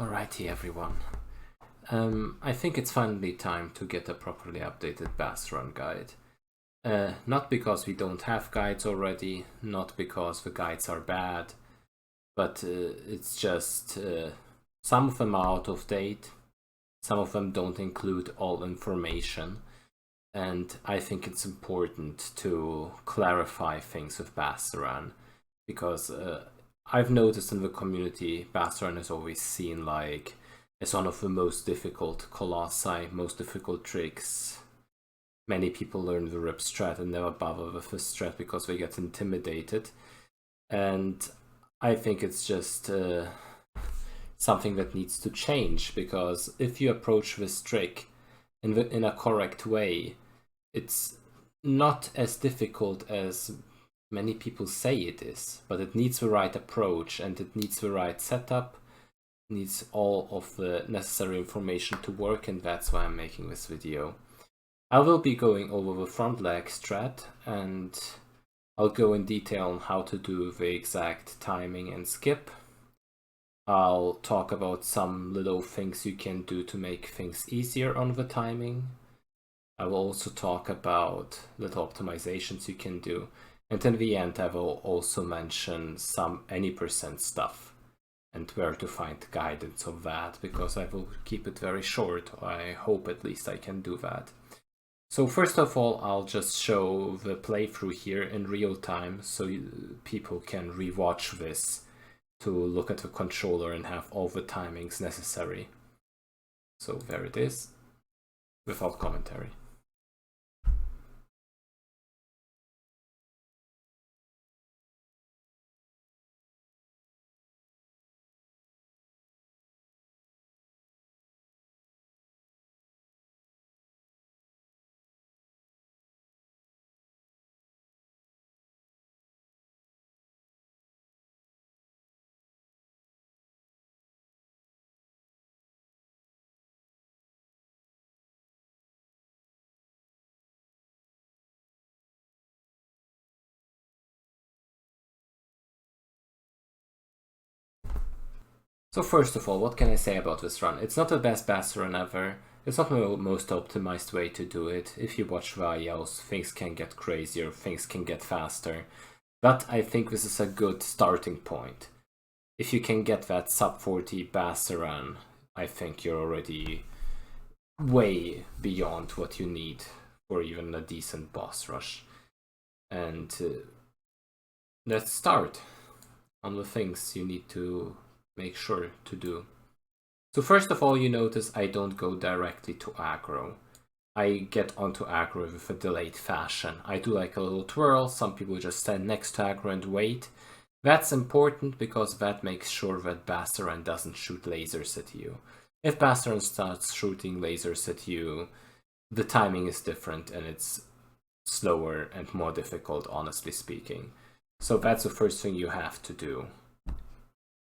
Alrighty everyone, I think it's finally time to get a properly updated Basaran guide. Not because we don't have guides already, not because the guides are bad, but it's just some of them are out of date, some of them don't include all information, and I think it's important to clarify things with Basaran, because I've noticed in the community, Basaran is always seen like as one of the most difficult Colossi, most difficult tricks. Many people learn the rip strat and never bother with the strat because they get intimidated. And I think it's just something that needs to change, because if you approach this trick in a correct way, it's not as difficult as many people say it is, but it needs the right approach and it needs the right setup, needs all of the necessary information to work, and that's why I'm making this video. I will be going over the front leg strat, and I'll go in detail on how to do the exact timing and skip. I'll talk about some little things you can do to make things easier on the timing. I will also talk about little optimizations you can do. And in the end, I will also mention some any percent stuff and where to find guidance of that, because I will keep it very short. I hope at least I can do that. So first of all, I'll just show the playthrough here in real time so people can rewatch this to look at the controller and have all the timings necessary. So there it is, without commentary. So first of all, what can I say about this run? It's not the best Basaran ever. It's not the most optimized way to do it. If you watch videos, things can get crazier, things can get faster. But I think this is a good starting point. If you can get that sub 40 Basaran, I think you're already way beyond what you need for even a decent boss rush. And let's start on the things you need to make sure to do. So first of all, you notice I don't go directly to aggro. I get onto aggro with a delayed fashion. I do like a little twirl. Some people just stand next to aggro and wait. That's important because that makes sure that Basaran doesn't shoot lasers at you. If Basaran starts shooting lasers at you, the timing is different and it's slower and more difficult, honestly speaking. So that's the first thing you have to do.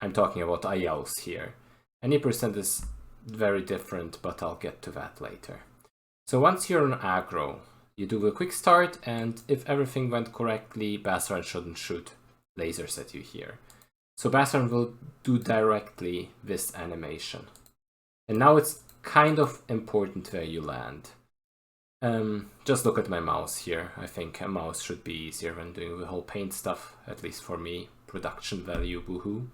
I'm talking about ILs here. Any percent is very different, but I'll get to that later. So once you're on aggro, you do a quick start, and if everything went correctly, Basaran shouldn't shoot lasers at you here. So Basaran will do directly this animation. And now it's kind of important where you land. Just look at my mouse here. I think a mouse should be easier than doing the whole paint stuff, at least for me. Production value, boohoo.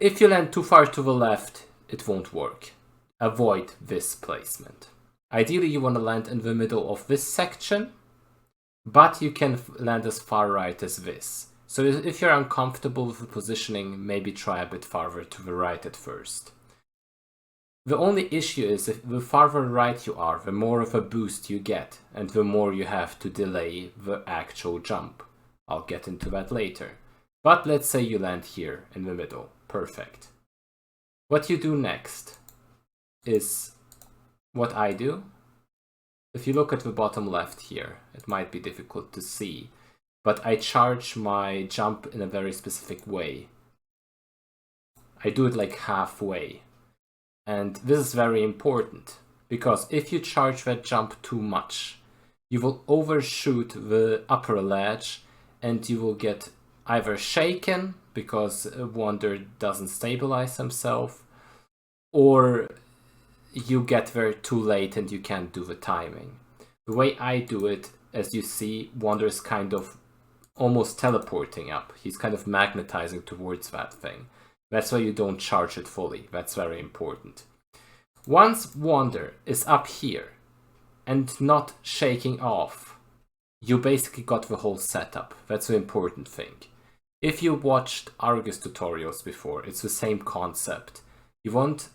If you land too far to the left, it won't work. Avoid this placement. Ideally, you want to land in the middle of this section, but you can land as far right as this. So if you're uncomfortable with the positioning, maybe try a bit farther to the right at first. The only issue is if the farther right you are, the more of a boost you get, and the more you have to delay the actual jump. I'll get into that later. But let's say you land here in the middle. Perfect. What you do next is what I do. If you look at the bottom left here, it might be difficult to see, but I charge my jump in a very specific way. I do it like halfway. And this is very important, because if you charge that jump too much, you will overshoot the upper ledge and you will get either shaken because Wonder doesn't stabilize himself, or you get there too late and you can't do the timing. The way I do it, as you see, Wonder is kind of almost teleporting up. He's kind of magnetizing towards that thing. That's why you don't charge it fully. That's very important. Once Wonder is up here and not shaking off, you basically got the whole setup. That's the important thing. If you watched Argus tutorials before, it's the same concept. You want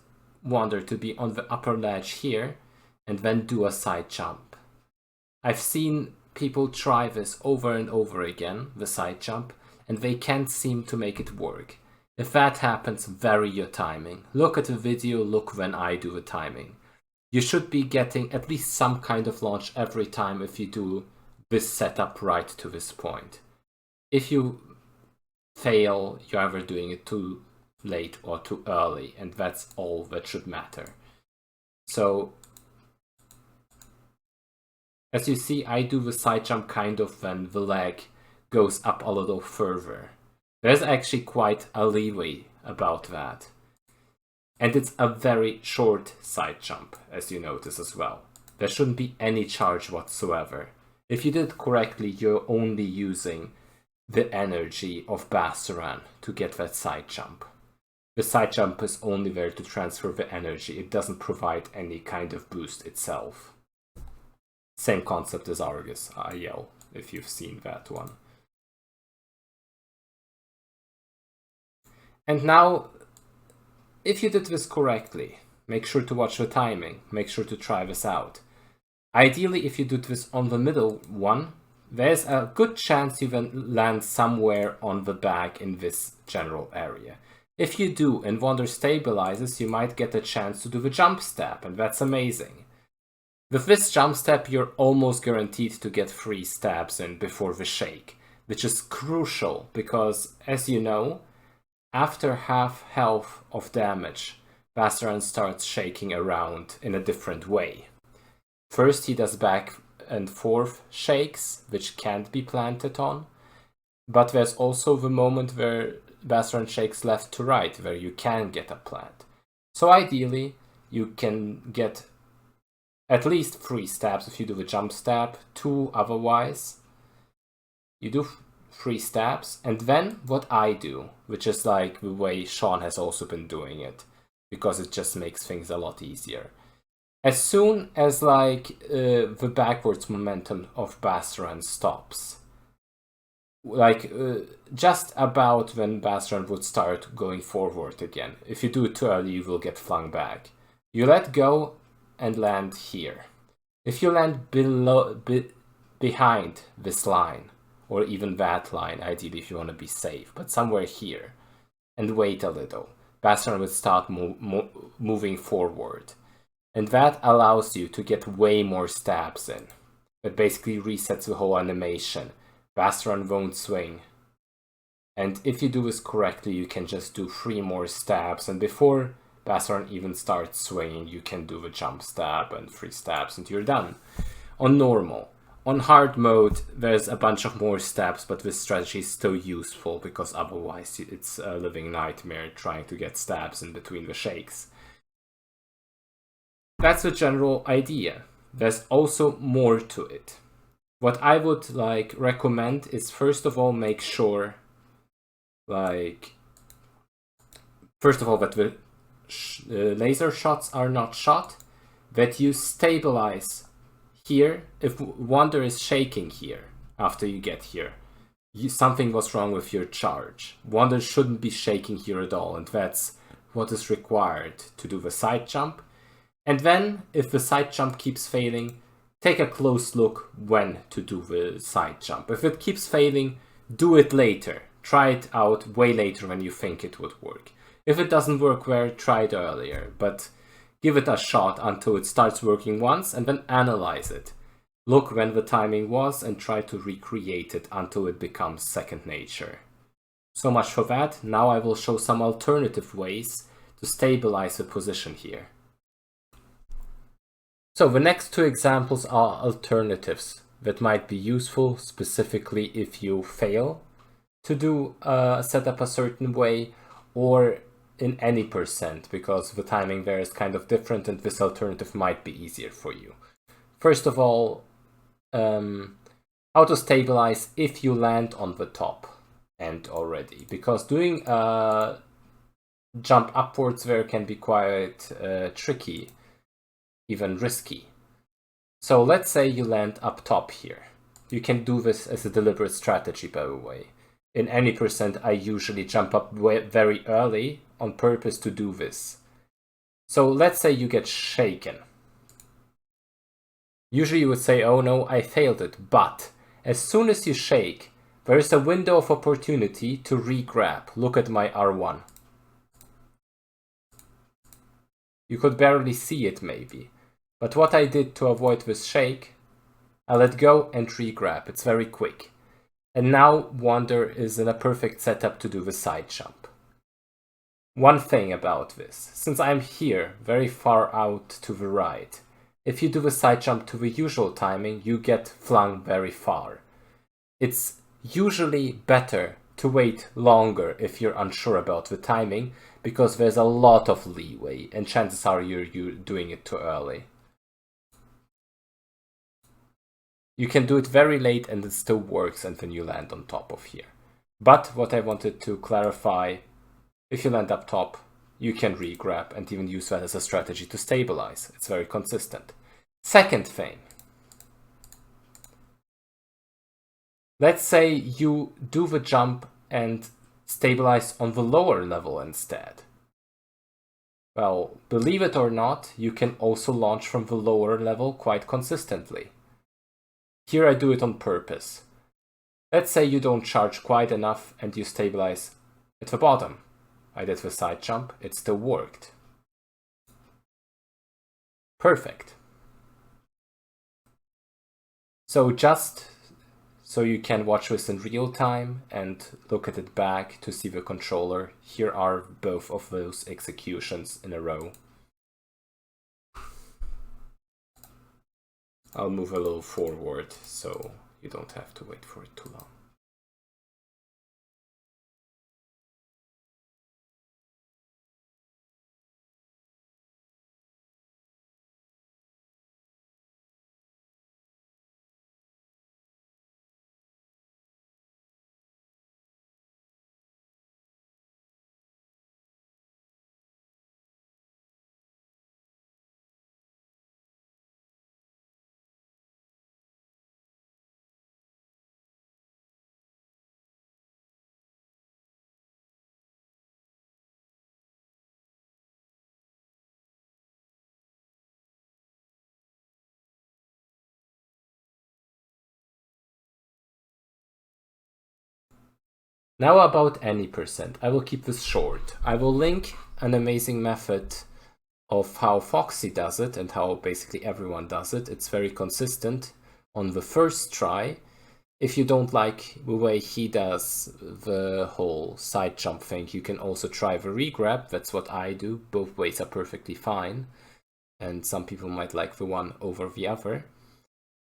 Wonder to be on the upper ledge here and then do a side jump. I've seen people try this over and over again, the side jump, and they can't seem to make it work. If that happens, vary your timing. Look at the video, look when I do the timing. You should be getting at least some kind of launch every time if you do this setup right to this point. If you fail, you're either doing it too late or too early, and that's all that should matter. So, as you see, I do the side jump kind of when the leg goes up a little further. There's actually quite a leeway about that. And it's a very short side jump, as you notice as well. There shouldn't be any charge whatsoever. If you did it correctly, you're only using the energy of Basaran to get that side jump. The side jump is only there to transfer the energy. It doesn't provide any kind of boost itself. Same concept as Argus, I yell, if you've seen that one. And now, if you did this correctly, make sure to watch the timing, make sure to try this out. Ideally, if you do this on the middle one, there's a good chance you can land somewhere on the back in this general area. If you do and Wonder stabilizes, you might get a chance to do the jump step, and that's amazing. With this jump step, you're almost guaranteed to get 3 stabs in before the shake, which is crucial because, as you know, after half health of damage, Basaran starts shaking around in a different way. First he does back and forth shakes, which can't be planted on, but there's also the moment where Basaran shakes left to right, where you can get a plant. So ideally, you can get at least 3 stabs if you do the jump stab, 2 otherwise. You do 3 stabs, and then what I do, which is like the way Sean has also been doing it, because it just makes things a lot easier. As soon as like the backwards momentum of Basaran stops, like just about when Basaran would start going forward again, if you do it too early you will get flung back. You let go and land here. If you land behind this line, or even that line, ideally if you want to be safe, but somewhere here, and wait a little, Basaran will start moving forward. And that allows you to get way more stabs in. It basically resets the whole animation. Basaran won't swing. And if you do this correctly, you can just do 3 more stabs, and before Basaran even starts swinging, you can do the jump stab and 3 stabs and you're done. On normal. On hard mode, there's a bunch of more steps, but this strategy is still useful because otherwise it's a living nightmare trying to get stabs in between the shakes. That's the general idea. There's also more to it. What I would like recommend is first of all make sure that the laser shots are not shot, that you stabilize here. If Wonder is shaking here after you get here, something was wrong with your charge. Wonder shouldn't be shaking here at all, and that's what is required to do the side jump. And then, if the side jump keeps failing, take a close look when to do the side jump. If it keeps failing, do it later. Try it out way later when you think it would work. If it doesn't work well, try it earlier, but give it a shot until it starts working once and then analyze it. Look when the timing was and try to recreate it until it becomes second nature. So much for that. Now I will show some alternative ways to stabilize the position here. So the next 2 examples are alternatives that might be useful specifically if you fail to do setup a certain way, or in any percent, because the timing there is kind of different and this alternative might be easier for you. First of all, how to stabilize if you land on the top end already, because doing a jump upwards there can be quite tricky, even risky. So let's say you land up top here. You can do this as a deliberate strategy, by the way. In any percent, I usually jump up very early on purpose to do this. So let's say you get shaken. Usually you would say, oh no, I failed it. But as soon as you shake, there is a window of opportunity to re-grab. Look at my R1. You could barely see it maybe. But what I did to avoid this shake, I let go and re-grab. It's very quick. And now Wander is in a perfect setup to do the side jump. One thing about this, since I'm here very far out to the right, if you do the side jump to the usual timing, you get flung very far. It's usually better to wait longer if you're unsure about the timing, because there's a lot of leeway and chances are you're doing it too early. You can do it very late and it still works, and then you land on top of here. But what I wanted to clarify, if you land up top, you can re-grab and even use that as a strategy to stabilize. It's very consistent. Second thing. Let's say you do the jump and stabilize on the lower level instead. Well, believe it or not, you can also launch from the lower level quite consistently. Here I do it on purpose. Let's say you don't charge quite enough and you stabilize at the bottom. I did the side jump, it still worked. Perfect. So just so you can watch this in real time and look at it back to see the controller, here are both of those executions in a row. I'll move a little forward so you don't have to wait for it too long. Now about any percent. I will keep this short. I will link an amazing method of how Foxy does it and how basically everyone does it. It's very consistent on the first try. If you don't like the way he does the whole side jump thing, you can also try the re-grab. That's what I do. Both ways are perfectly fine. And some people might like the one over the other.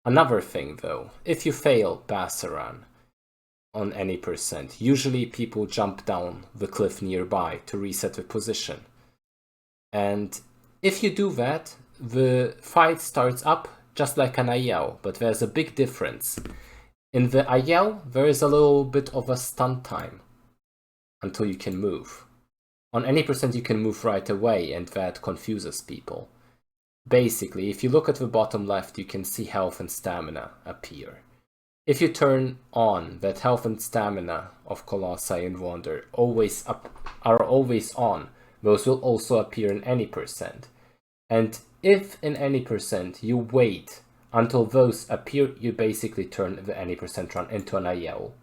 Another thing though, if you fail Basaran on any percent, usually people jump down the cliff nearby to reset the position. And if you do that, the fight starts up just like an IL, but there's a big difference. In the IL, there is a little bit of a stun time until you can move. On any percent you can move right away, and that confuses people. Basically, if you look at the bottom left, you can see health and stamina appear. If you turn on that health and stamina of Colossi and Wander are always on, those will also appear in any percent. And if in any percent you wait until those appear, you basically turn the any percent run into an IL.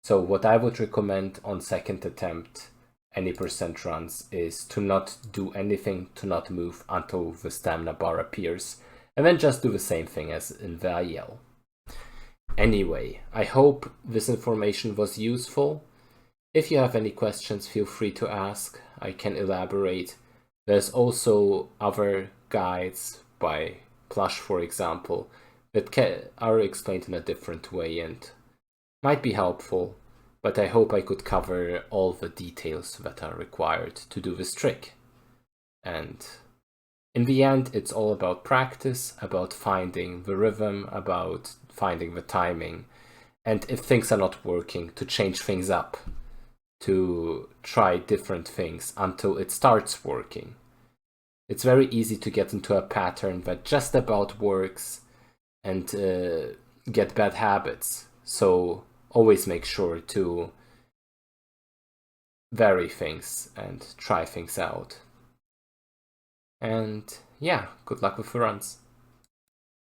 So what I would recommend on second attempt any percent runs is to not do anything, to not move until the stamina bar appears, and then just do the same thing as in the IL. Anyway, I hope this information was useful. If you have any questions, feel free to ask. I can elaborate. There's also other guides by Plush, for example, that are explained in a different way, and might be helpful, but I hope I could cover all the details that are required to do this trick. And in the end, it's all about practice, about finding the rhythm, about finding the timing, and if things are not working, to change things up, to try different things until it starts working. It's very easy to get into a pattern that just about works and get bad habits. So always make sure to vary things and try things out. And yeah, good luck with the runs.